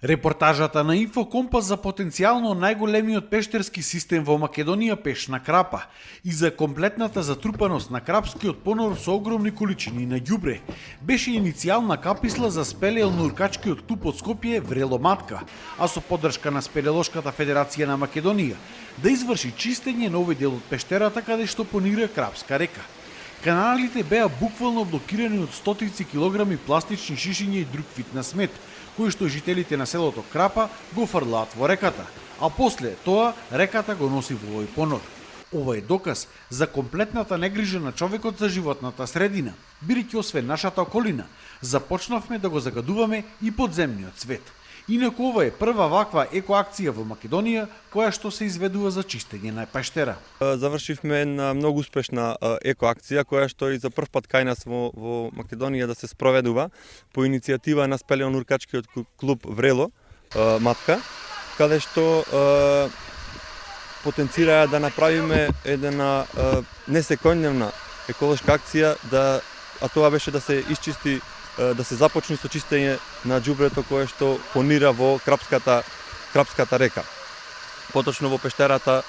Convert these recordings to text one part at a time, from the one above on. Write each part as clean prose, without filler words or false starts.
Репортажата на Инфокомпас за потенцијално најголемиот пештерски систем во Македонија Пешна Крапа и за комплетната затрупаност на крапскиот понор со огромни количини на ѓубре беше иницијална каписла за спелеално-уркачкиот клуб од Скопје Врело Матка, а со поддршка на Спелеолошката федерација на Македонија да изврши чистење на овој дел од пештерата каде што понира Крапска река. Каналите беа буквално блокирани од стотици килограми пластични шишиња и друг вид на смет, кои што жителите на селото Крапа го фрлаат во реката, а после тоа реката го носи во овој понор. Ова е доказ за комплетната негрижа на човекот за животната средина, бидејќи освен нашата околина, започнавме да го загадуваме и подземниот свет. Инаку ова е прва ваква екоакција во Македонија која што се изведува за чистење на пештера. Завршивме една многу успешна екоакција која што и за прв пат кај нас во Македонија да се спроведува по иницијатива на спелеонуркачкиот клуб Врело Матка, каде што потенцираа да направиме една несекојдневна еколошка акција, а тоа беше да се изчисти, да се започне со чистење на ѓубрето кое што понира во Крапската река. Поточно во пештерата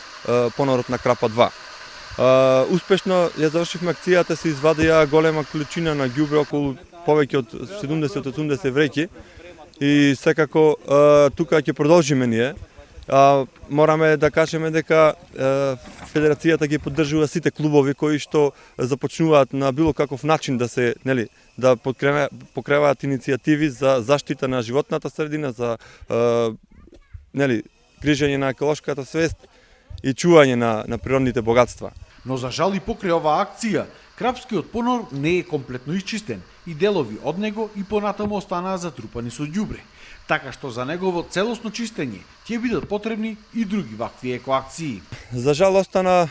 понорот на Крапа 2. Успешно ја завршивме акцијата, се извадија голема количина на ѓубре, околу повеќе од 70-80 вреќи, и секако тука ќе продолжиме ние. Мораме да кажеме дека федерацијата ги поддржува сите клубови кои што започнуваат на било каков начин да се, да покреваат иницијативи за заштита на животната средина, за грижење на еколошката свест и чување на природните богатства. Но за жал и покрај оваа акција, Крапскиот понор не е комплетно исчистен и делови од него и понатаму останаа затрупани со ѓубре. Така што за негово целосно чистење ќе бидат потребни и други вакви екоакции. За жал остана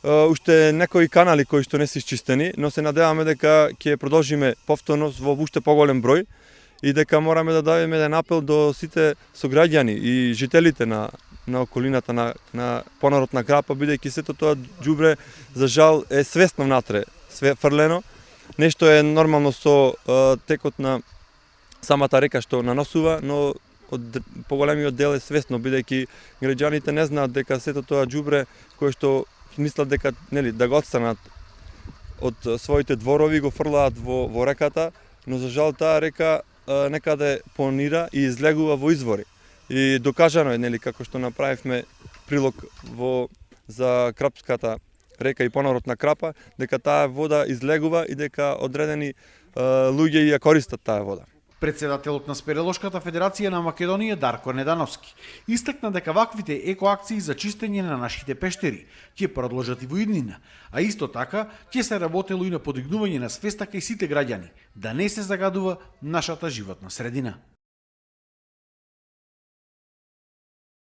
уште некои канали кои што не се исчистени, но се надеваме дека ќе продолжиме повторно во уште поголем број и дека мораме да дадеме еден апел до сите сограѓани и жителите на околината на понорот на Крапа, бидејќи сето тоа ѓубре за жал е свесно внатре, фрлено. Нешто е нормално со текот на самата река што наносува, но од поголемиот дел е свесно, бидејќи граѓаните не знаат дека сето тоа ѓубре кое што мислат дека да го отстранат од своите дворови, го фрлаат во реката, но за жал таа река некаде понира и излегува во извори. И докажано е, како што направивме прилог за Крапската река и понорот на Крапа, дека таа вода излегува и дека одредени луѓе ја користат таа вода. Председателот на Спелеолошката федерација на Македонија Дарко Недановски истакна дека ваквите екоакции за чистење на нашите пештери ќе продолжат и во иднина, а исто така ќе се работело и на подигнување на свеста кај сите граѓани да не се загадува нашата животна средина.